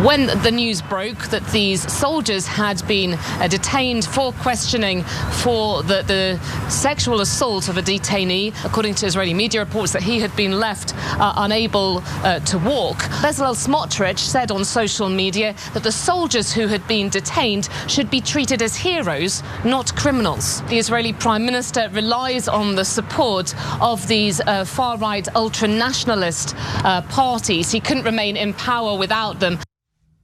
When the news broke that these soldiers had been detained for questioning for the sexual assault of a detainee, according to Israeli media reports that he had been left unable to walk, Bezalel Smotrich said on social media that the soldiers who had been detained should be treated as heroes, not criminals. The Israeli Prime Minister relies on the support of these far-right ultra-nationalist parties. He couldn't remain in power without them.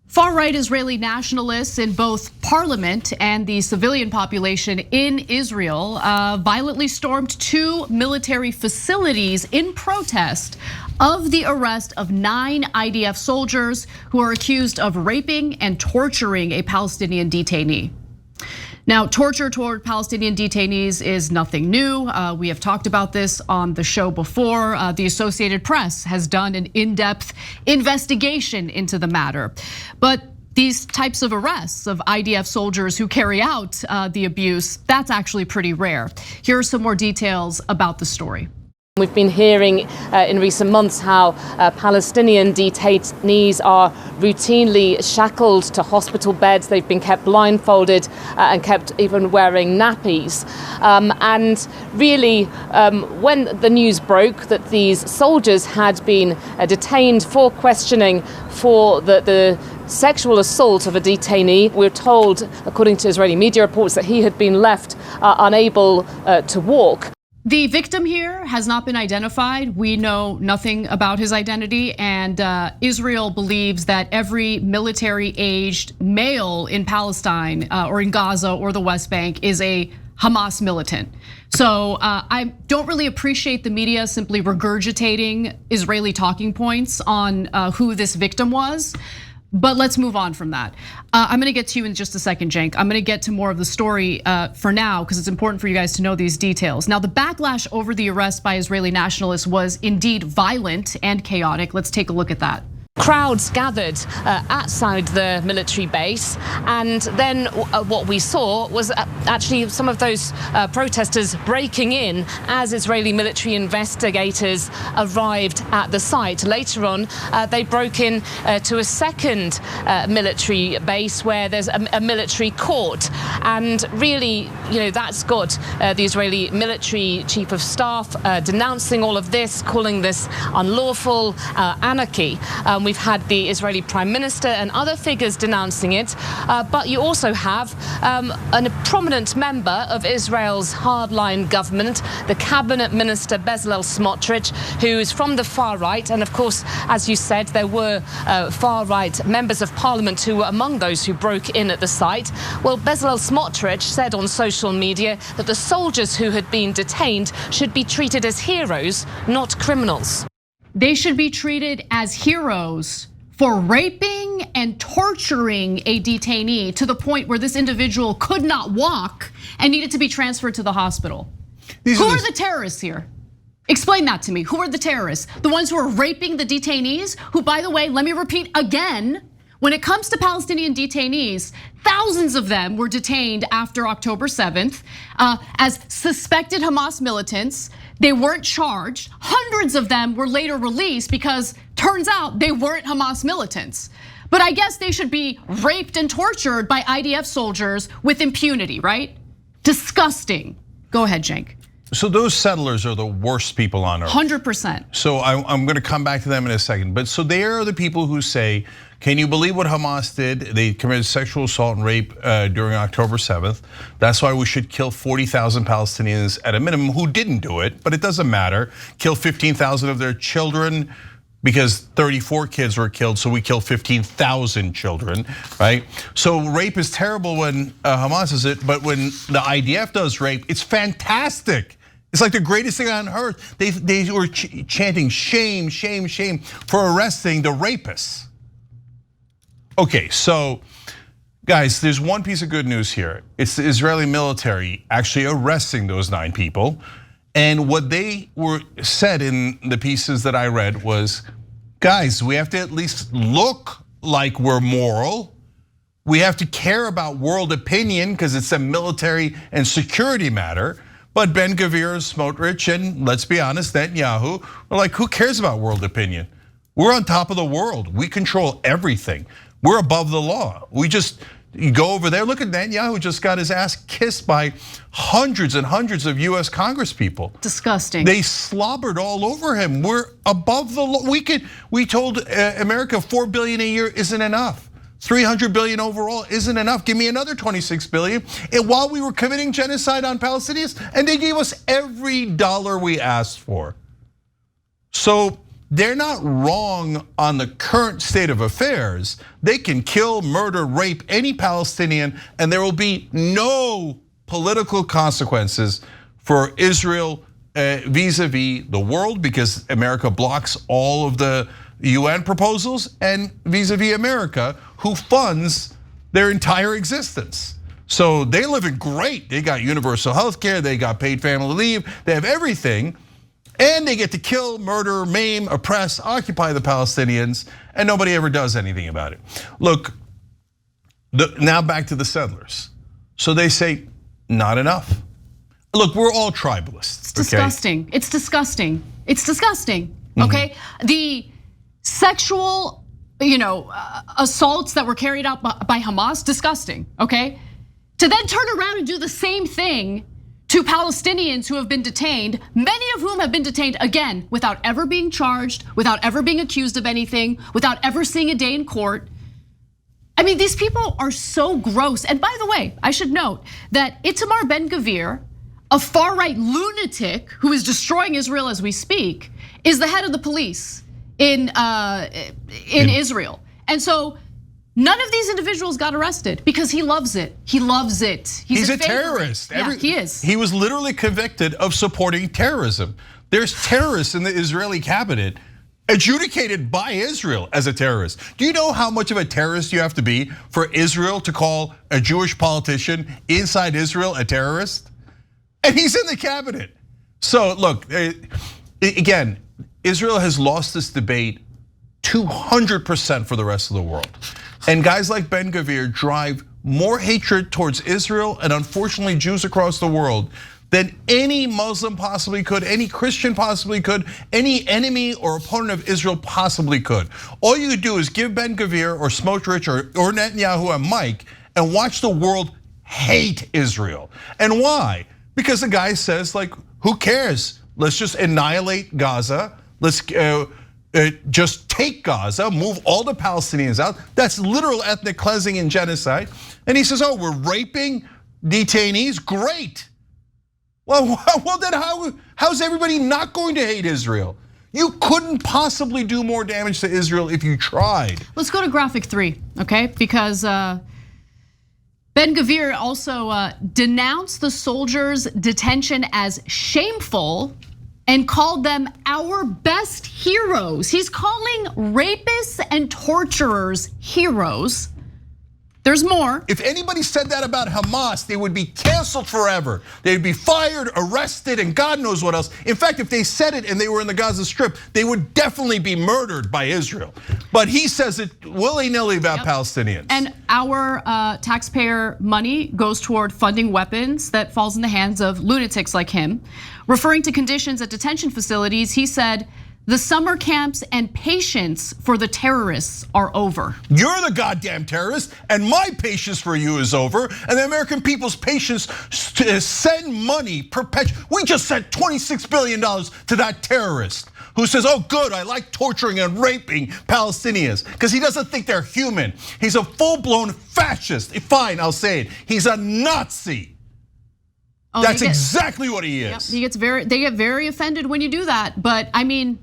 Far-right Israeli nationalists in both parliament and the civilian population in Israel violently stormed two military facilities in protest of the arrest of 9 IDF soldiers who are accused of raping and torturing a Palestinian detainee. Now, torture toward Palestinian detainees is nothing new. We have talked about this on the show before. The Associated Press has done an in-depth investigation into the matter. But these types of arrests of IDF soldiers who carry out the abuse, that's actually pretty rare. Here are some more details about the story. We've been hearing in recent months how Palestinian detainees are routinely shackled to hospital beds. They've been kept blindfolded and kept even wearing nappies. And really, when the news broke that these soldiers had been detained for questioning for the sexual assault of a detainee, we're told, according to Israeli media reports, that he had been left unable to walk. The victim here has not been identified. We know nothing about his identity, and Israel believes that every military-aged male in Palestine or in Gaza or the West Bank is a Hamas militant. So I don't really appreciate the media simply regurgitating Israeli talking points on who this victim was. But let's move on from that. I'm gonna get to you in just a second, Cenk. I'm gonna get to more of the story for now because it's important for you guys to know these details. Now, the backlash over the arrest by Israeli nationalists was indeed violent and chaotic. Let's take a look at that. Crowds gathered outside the military base, and then what we saw was actually some of those protesters breaking in as Israeli military investigators arrived at the site. Later on, they broke in to a second military base where there's a military court, and really, that's got the Israeli military chief of staff denouncing all of this, calling this unlawful anarchy. We've had the Israeli Prime Minister and other figures denouncing it, but you also have a prominent member of Israel's hardline government, the cabinet minister Bezalel Smotrich, who is from the far right, and of course, as you said, there were far right members of parliament who were among those who broke in at the site. Well, Bezalel Smotrich said on social media that the soldiers who had been detained should be treated as heroes, not criminals. They should be treated as heroes for raping and torturing a detainee to the point where this individual could not walk and needed to be transferred to the hospital. Who are the terrorists here? Explain that to me. Who are the terrorists? The ones who are raping the detainees, who, by the way, let me repeat again, when it comes to Palestinian detainees, thousands of them were detained after October 7th as suspected Hamas militants. They weren't charged. Hundreds of them were later released because turns out they weren't Hamas militants. But I guess they should be raped and tortured by IDF soldiers with impunity, right? Disgusting. Go ahead, Cenk. So those settlers are the worst people on earth. 100%. So I'm gonna come back to them in a second. But so they are the people who say, can you believe what Hamas did? They committed sexual assault and rape during October 7th. That's why we should kill 40,000 Palestinians at a minimum who didn't do it, but it doesn't matter. Kill 15,000 of their children because 34 kids were killed, so we kill 15,000 children, right? So rape is terrible when Hamas does it, but when the IDF does rape, it's fantastic. It's like the greatest thing on earth. They were chanting shame, shame, shame for arresting the rapists. Okay, so guys, there's one piece of good news here. It's the Israeli military actually arresting those 9 people. And what they were said in the pieces that I read was, guys, we have to at least look like we're moral. We have to care about world opinion because it's a military and security matter. But Ben Gvir, Smotrich, and let's be honest, Netanyahu, are like, who cares about world opinion? We're on top of the world. We control everything. We're above the law. You go over there, look at Netanyahu just got his ass kissed by hundreds and hundreds of US Congress people. Disgusting. They slobbered all over him. We're above the law. We told America $4 billion a year isn't enough. 300 billion overall isn't enough. Give me another 26 billion. And while we were committing genocide on Palestinians, and they gave us every dollar we asked for. So they're not wrong on the current state of affairs. They can kill, murder, rape any Palestinian, and there will be no political consequences for Israel vis-a-vis the world, because America blocks all of the UN proposals, and vis-a-vis America, who funds their entire existence. So they're living great. They got universal health care, they got paid family leave, they have everything. And they get to kill, murder, maim, oppress, occupy the Palestinians, and nobody ever does anything about it. Look, now back to the settlers. So they say, not enough. Look, we're all tribalists. It's disgusting. It's disgusting. It's disgusting. Okay, the sexual, assaults that were carried out by Hamas, disgusting. Okay, to then turn around and do the same thing to Palestinians who have been detained, many of whom have been detained, again, without ever being charged, without ever being accused of anything, without ever seeing a day in court. I mean, these people are so gross. And by the way, I should note that Itamar Ben-Gvir, a far-right lunatic who is destroying Israel as we speak, is the head of the police in Israel. And so none of these individuals got arrested because he loves it. He loves it. He's a terrorist. Yeah, he is. He was literally convicted of supporting terrorism. There's terrorists in the Israeli cabinet adjudicated by Israel as a terrorist. Do you know how much of a terrorist you have to be for Israel to call a Jewish politician inside Israel a terrorist? And he's in the cabinet. So look, again, Israel has lost this debate 200% for the rest of the world. And guys like Ben-Gvir drive more hatred towards Israel and unfortunately Jews across the world than any Muslim possibly could, any Christian possibly could, any enemy or opponent of Israel possibly could. All you could do is give Ben-Gvir or Smotrich or Netanyahu a mic and watch the world hate Israel. And why? Because the guy says, like, who cares? Let's just annihilate Gaza. Let's just take Gaza, move all the Palestinians out. That's literal ethnic cleansing and genocide. And he says, oh, we're raping detainees, great. Well then how's everybody not going to hate Israel? You couldn't possibly do more damage to Israel if you tried. Let's go to graphic 3, okay? Because Ben-Gvir also denounced the soldiers' detention as shameful and called them our best heroes. He's calling rapists and torturers heroes. There's more. If anybody said that about Hamas, they would be canceled forever. They'd be fired, arrested, and God knows what else. In fact, if they said it and they were in the Gaza Strip, they would definitely be murdered by Israel. But he says it willy-nilly about Palestinians. And our taxpayer money goes toward funding weapons that falls in the hands of lunatics like him. Referring to conditions at detention facilities, he said, the summer camps and patience for the terrorists are over. You're the goddamn terrorist, and my patience for you is over, and the American people's patience to send money we just sent $26 billion to that terrorist who says, oh good, I like torturing and raping Palestinians, because he doesn't think they're human. He's a full-blown fascist. Fine, I'll say it. He's a Nazi. Oh, that's exactly what he is. Yep, they get very offended when you do that, but I mean,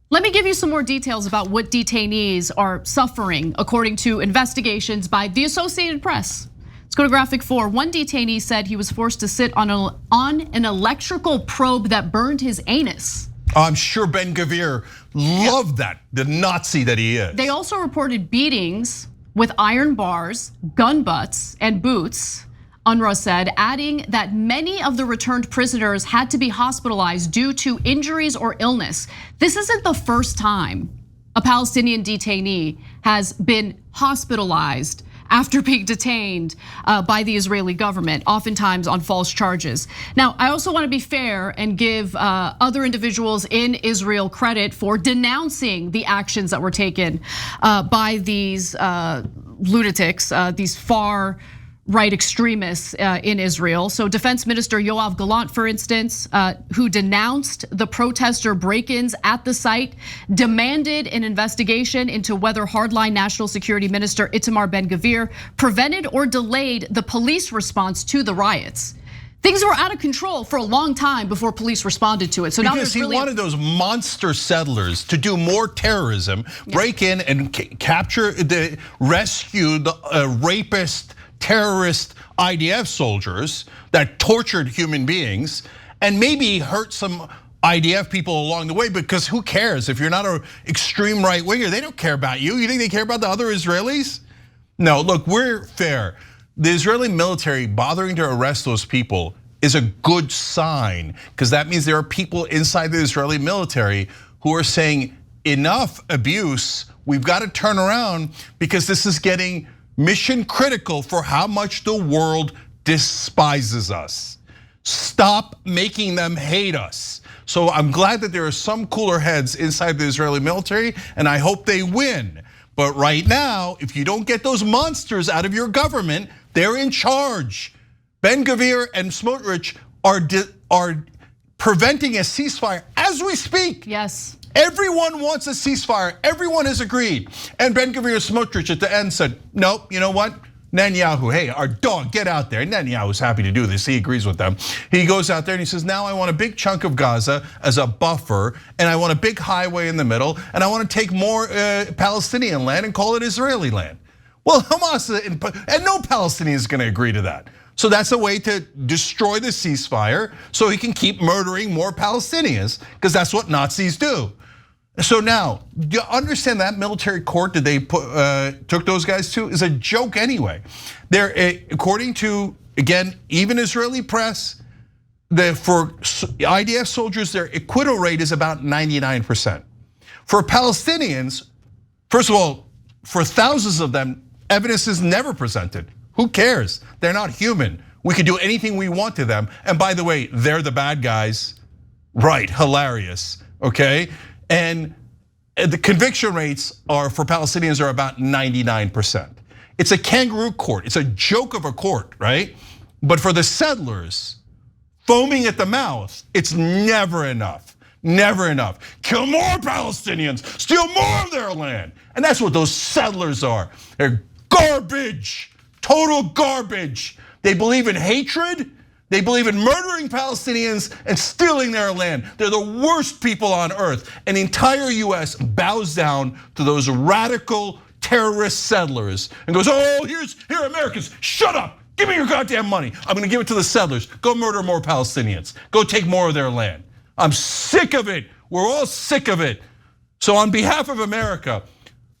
let me give you some more details about what detainees are suffering according to investigations by the Associated Press. Let's go to graphic 4. One detainee said he was forced to sit on an electrical probe that burned his anus. I'm sure Ben-Gvir loved that, the Nazi that he is. They also reported beatings with iron bars, gun butts, and boots. UNRWA said, adding that many of the returned prisoners had to be hospitalized due to injuries or illness. This isn't the first time a Palestinian detainee has been hospitalized after being detained by the Israeli government, oftentimes on false charges. Now, I also want to be fair and give other individuals in Israel credit for denouncing the actions that were taken by these lunatics, these far-right extremists in Israel. So Defense Minister Yoav Gallant, for instance, who denounced the protester break-ins at the site, demanded an investigation into whether hardline National Security Minister Itamar Ben-Gvir prevented or delayed the police response to the riots. Things were out of control for a long time before police responded to it. So now because he wanted those monster settlers to do more terrorism, break in and rescue the rapist, terrorist IDF soldiers that tortured human beings, and maybe hurt some IDF people along the way, because who cares? If you're not an extreme right winger, they don't care about you. You think they care about the other Israelis? No, look, we're fair. The Israeli military bothering to arrest those people is a good sign, because that means there are people inside the Israeli military who are saying, enough abuse, we've got to turn around, because this is getting mission critical for how much the world despises us. Stop making them hate us. So I'm glad that there are some cooler heads inside the Israeli military, and I hope they win. But right now, if you don't get those monsters out of your government, they're in charge. Ben-Gvir and Smotrich are preventing a ceasefire as we speak. Yes. Everyone wants a ceasefire. Everyone has agreed. And Ben-Gvir and Smotrich at the end said, nope, you know what? Netanyahu, hey, our dog, get out there. Netanyahu's happy to do this. He agrees with them. He goes out there and he says, now I want a big chunk of Gaza as a buffer, and I want a big highway in the middle, and I want to take more Palestinian land and call it Israeli land. Well, Hamas and no Palestinian is going to agree to that. So that's a way to destroy the ceasefire so he can keep murdering more Palestinians, because that's what Nazis do. So now, you understand that military court that they took those guys to is a joke anyway. They're, according to, again, even Israeli press, for IDF soldiers, their acquittal rate is about 99%. For Palestinians, first of all, for thousands of them, evidence is never presented. Who cares? They're not human. We can do anything we want to them. And by the way, they're the bad guys. Right, hilarious, okay? And the conviction rates for Palestinians are about 99%. It's a kangaroo court. It's a joke of a court, right? But for the settlers, foaming at the mouth, it's never enough. Never enough. Kill more Palestinians, steal more of their land. And that's what those settlers are. They're garbage, total garbage. They believe in hatred. They believe in murdering Palestinians and stealing their land. They're the worst people on earth. And the entire US bows down to those radical terrorist settlers and goes, oh, here Americans, shut up. Give me your goddamn money. I'm gonna give it to the settlers. Go murder more Palestinians. Go take more of their land. I'm sick of it. We're all sick of it. So on behalf of America,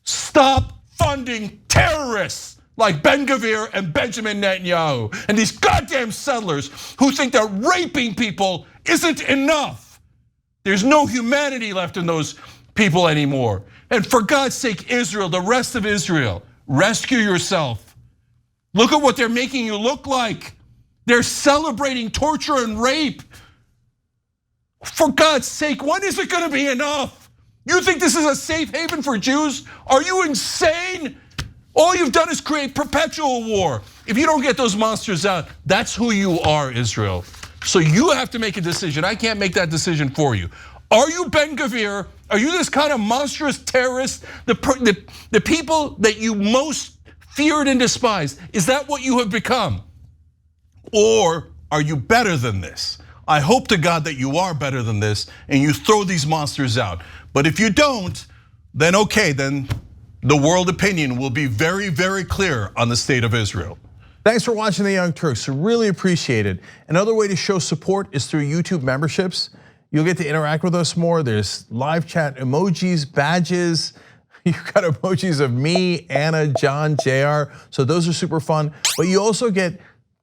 stop funding terrorists like Ben-Gvir and Benjamin Netanyahu and these goddamn settlers who think that raping people isn't enough. There's no humanity left in those people anymore. And for God's sake, Israel, the rest of Israel, rescue yourself. Look at what they're making you look like. They're celebrating torture and rape. For God's sake, when is it gonna be enough? You think this is a safe haven for Jews? Are you insane? All you've done is create perpetual war. If you don't get those monsters out, that's who you are, Israel. So you have to make a decision. I can't make that decision for you. Are you Ben-Gvir? Are you this kind of monstrous terrorist? The people that you most feared and despised, is that what you have become? Or are you better than this? I hope to God that you are better than this and you throw these monsters out. But if you don't, then okay, then the world opinion will be very, very clear on the state of Israel. Thanks for watching The Young Turks, really appreciate it. Another way to show support is through YouTube memberships. You'll get to interact with us more. There's live chat emojis, badges. You've got emojis of me, Anna, John, JR. So those are super fun. But you also get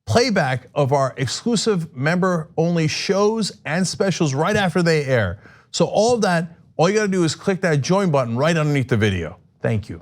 playback of our exclusive member-only shows and specials right after they air. So all of that, all you gotta do is click that join button right underneath the video. Thank you.